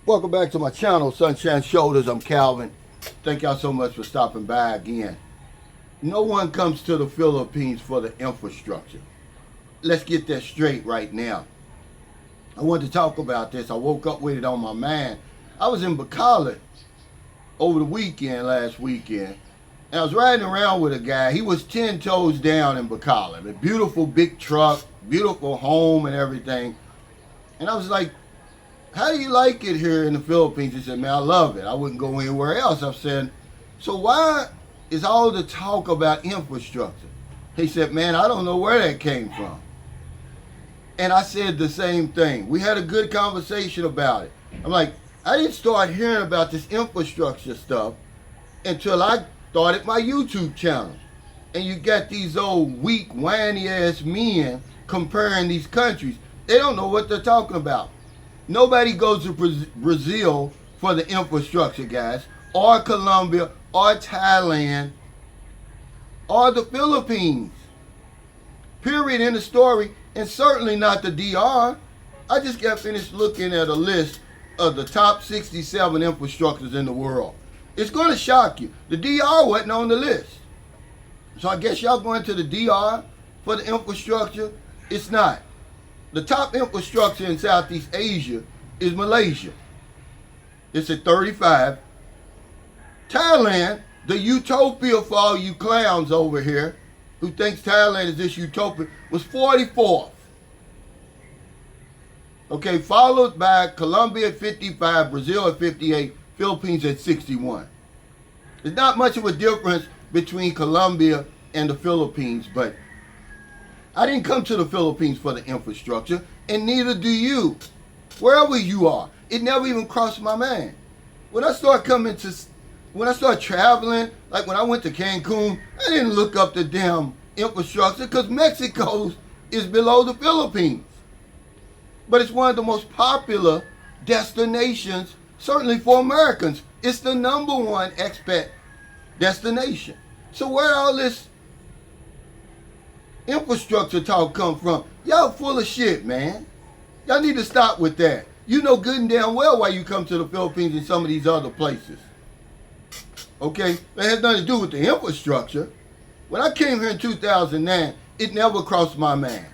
Welcome back to my channel, Sunshine Shoulders. I'm Calvin. Thank y'all so much for stopping by again. No one comes to the Philippines for the infrastructure. Let's get that straight right now. I wanted to talk about this. I woke up with it on my mind. I was in Bacolod over the weekend, last weekend, and I was riding around with a guy. He was 10 toes down in Bacolod. A beautiful big truck, beautiful home and everything. And I was like, how do you like it here in the Philippines? He said, man, I love it. I wouldn't go anywhere else. I said, so why is all the talk about infrastructure? He said, man, I don't know where that came from. And I said the same thing. We had a good conversation about it. I'm like, I didn't start hearing about this infrastructure stuff until I started my YouTube channel. And you got these old weak, whiny ass men comparing these countries. They don't know what they're talking about. Nobody goes to Brazil for the infrastructure, guys, or Colombia, or Thailand, or the Philippines. Period, in the story, and certainly not the DR. I just got finished looking at a list of the top 67 infrastructures in the world. It's going to shock you. The DR wasn't on the list. So I guess y'all going to the DR for the infrastructure? It's not. The top infrastructure in Southeast Asia is Malaysia. It's at 35. Thailand, the utopia for all you clowns over here who thinks Thailand is this utopia, was 44th. Okay, followed by Colombia at 55, Brazil at 58, Philippines at 61. There's not much of a difference between Colombia and the Philippines, but I didn't come to the Philippines for the infrastructure, and neither do you. Wherever you are, it never even crossed my mind. When I start traveling, like when I went to Cancun, I didn't look up the damn infrastructure because Mexico is below the Philippines. But it's one of the most popular destinations, certainly for Americans. It's the #1 expat destination. So where all this infrastructure talk come from? Y'all full of shit, man. Y'all need to stop with that. You know good and damn well why you come to the Philippines and some of these other places. Okay? It has nothing to do with the infrastructure. When I came here in 2009, it never crossed my mind.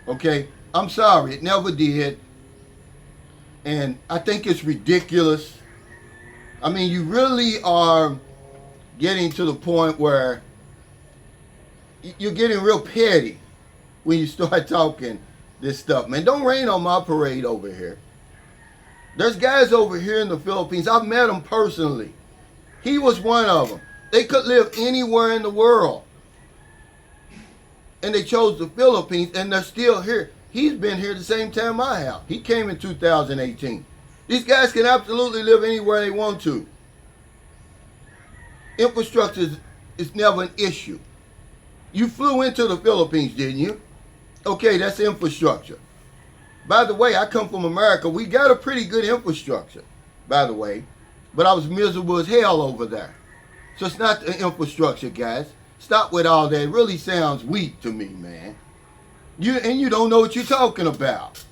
Okay? I'm sorry, it never did. And I think it's ridiculous. I mean, you really are getting to the point where you're getting real petty when you start talking this stuff. Man, don't rain on my parade over here. There's guys over here in the Philippines. I've met them personally. He was one of them. They could live anywhere in the world. And they chose the Philippines, and they're still here. He's been here the same time I have. He came in 2018. These guys can absolutely live anywhere they want to. Infrastructure is never an issue. You flew into the Philippines, didn't you? Okay, that's infrastructure. By the way, I come from America. We got a pretty good infrastructure, by the way. But I was miserable as hell over there. So it's not the infrastructure, guys. Stop with all that. It really sounds weak to me, man. You don't know what you're talking about.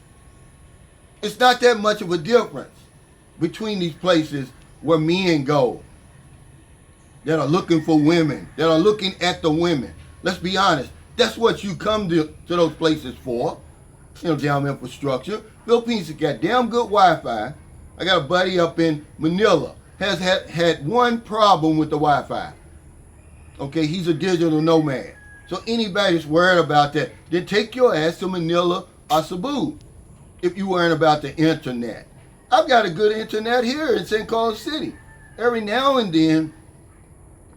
It's not that much of a difference between these places where men go that are looking for women, that are looking at the women. Let's be honest. That's what you come to those places for. You know, damn infrastructure. Philippines has got damn good Wi-Fi. I got a buddy up in Manila. Has had one problem with the Wi-Fi. Okay, he's a digital nomad. So anybody that's worried about that, then take your ass to Manila or Cebu if you're worrying about the internet. I've got a good internet here in St. Carlos City. Every now and then,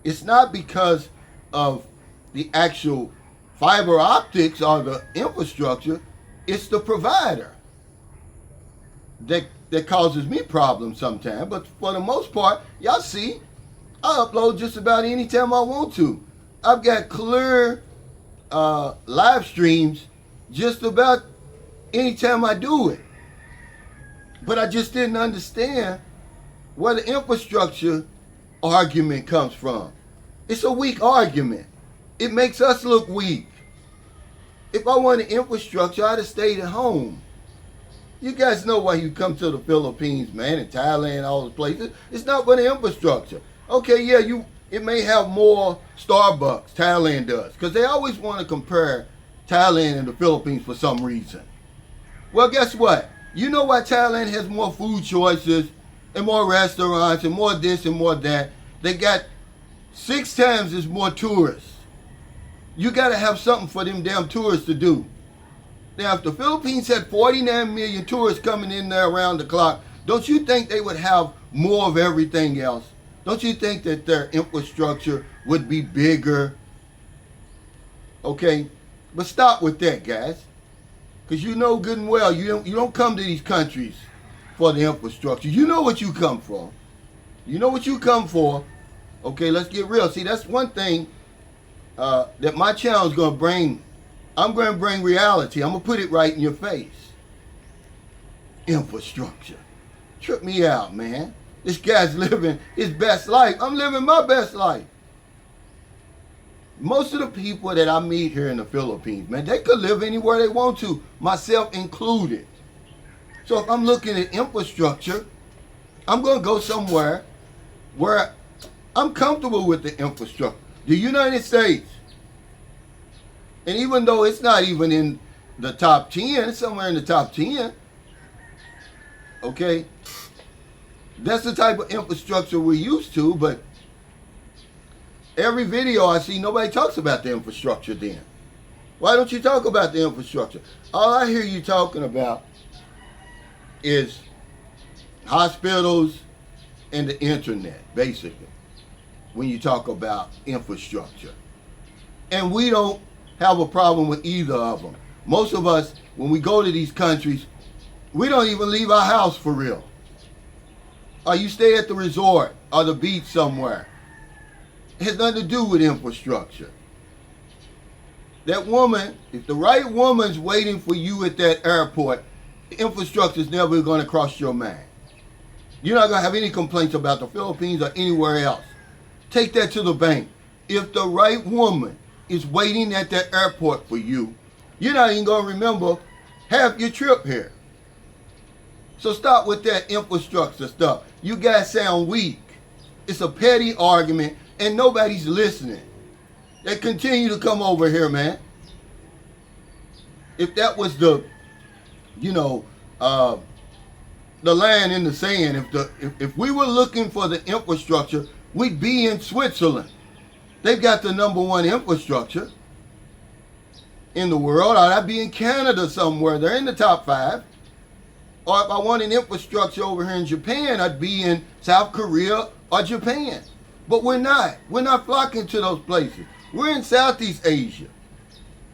it's not because of the actual fiber optics or the infrastructure, it's the provider that causes me problems sometimes. But for the most part, y'all see, I upload just about any time I want to. I've got clear live streams just about any time I do it. But I just didn't understand where the infrastructure argument comes from. It's a weak argument. It makes us look weak. If I wanted infrastructure, I'd have stayed at home. You guys know why you come to the Philippines, man, and Thailand, all the places. It's not for the infrastructure. Okay, yeah, it may have more Starbucks, Thailand does, because they always want to compare Thailand and the Philippines for some reason. Well, guess what? You know why Thailand has more food choices and more restaurants and more this and more that? They got 6 times as more tourists. You got to have something for them damn tourists to do. Now, if the Philippines had 49 million tourists coming in there around the clock, don't you think they would have more of everything else? Don't you think that their infrastructure would be bigger? Okay, but stop with that, guys. Because you know good and well, you don't come to these countries for the infrastructure. You know what you come for. You know what you come for. Okay, let's get real. See, that's one thing that my channel is going to bring. I'm going to bring reality. I'm going to put it right in your face. Infrastructure. Trip me out, man. This guy's living his best life. I'm living my best life. Most of the people that I meet here in the Philippines, man, they could live anywhere they want to, myself included. So if I'm looking at infrastructure, I'm going to go somewhere where I'm comfortable with the infrastructure. The United States. And even though it's not even in the top 10, it's somewhere in the top 10. Okay? That's the type of infrastructure we're used to, but every video I see, nobody talks about the infrastructure then. Why don't you talk about the infrastructure? All I hear you talking about is hospitals and the internet, basically, when you talk about infrastructure. And we don't have a problem with either of them. Most of us, when we go to these countries, we don't even leave our house for real. Or you stay at the resort or the beach somewhere. It has nothing to do with infrastructure. That woman, if the right woman's waiting for you at that airport, the infrastructure is never going to cross your mind. You're not going to have any complaints about the Philippines or anywhere else. Take that to the bank. If the right woman is waiting at that airport for you, you're not even going to remember half your trip here. So stop with that infrastructure stuff. You guys sound weak. It's a petty argument and nobody's listening. They continue to come over here, man. If that was the, the line in the sand, if we were looking for the infrastructure, we'd be in Switzerland. They've got the #1 infrastructure in the world. Or I'd be in Canada somewhere. They're in the top 5. Or if I wanted infrastructure over here in Japan, I'd be in South Korea or Japan. But we're not. We're not flocking to those places. We're in Southeast Asia.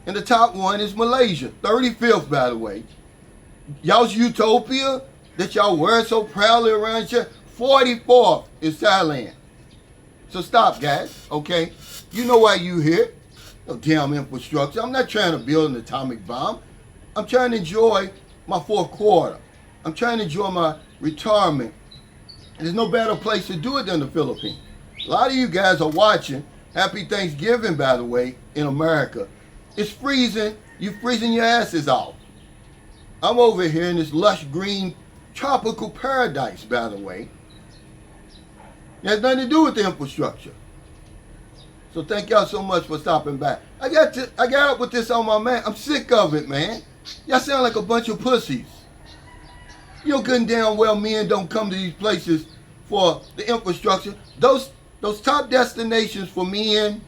And the top 1 is Malaysia. 35th, by the way. Y'all's utopia that y'all wear so proudly around here, 44th is Thailand. So stop, guys, okay? You know why you here. No damn infrastructure. I'm not trying to build an atomic bomb. I'm trying to enjoy my 4th quarter. I'm trying to enjoy my retirement. There's no better place to do it than the Philippines. A lot of you guys are watching. Happy Thanksgiving, by the way, in America. It's freezing. You're freezing your asses off. I'm over here in this lush green tropical paradise, by the way. It has nothing to do with the infrastructure. So thank y'all so much for stopping by. I got up with this on my man. I'm sick of it, man. Y'all sound like a bunch of pussies. You know good and damn well men don't come to these places for the infrastructure. Those top destinations for men,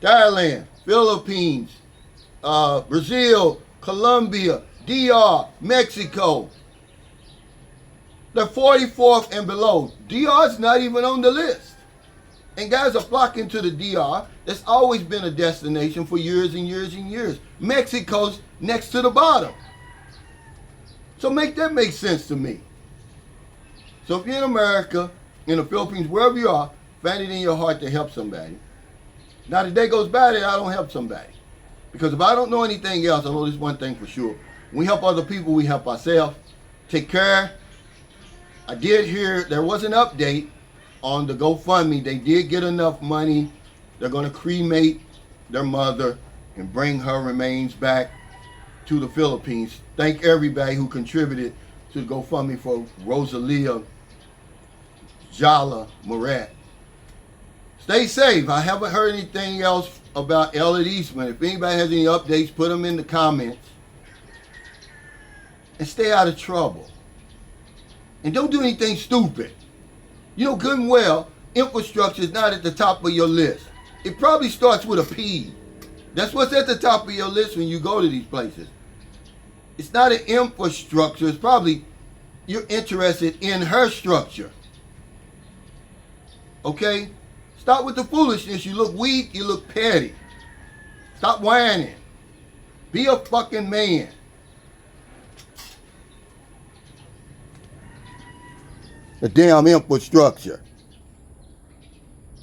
Thailand, Philippines, Brazil, Colombia, DR, Mexico. They're 44th and below. DR's not even on the list. And guys are flocking to the DR. That's always been a destination for years and years and years. Mexico's next to the bottom. So make that make sense to me. So if you're in America, in the Philippines, wherever you are, find it in your heart to help somebody. Now the day goes by that I don't help somebody. Because if I don't know anything else, I know this one thing for sure. When we help other people, we help ourselves. Take care. I did hear there was an update on the GoFundMe. They did get enough money. They're going to cremate their mother and bring her remains back to the Philippines. Thank everybody who contributed to the GoFundMe for Rosalia Jala Morat. Stay safe. I haven't heard anything else about Elliot Eastman. If anybody has any updates, put them in the comments. And stay out of trouble. And don't do anything stupid. You know good and well, infrastructure is not at the top of your list. It probably starts with a P. That's what's at the top of your list when you go to these places. It's not an infrastructure. It's probably you're interested in her structure. Okay? Stop with the foolishness. You look weak. You look petty. Stop whining. Be a fucking man. The damn infrastructure.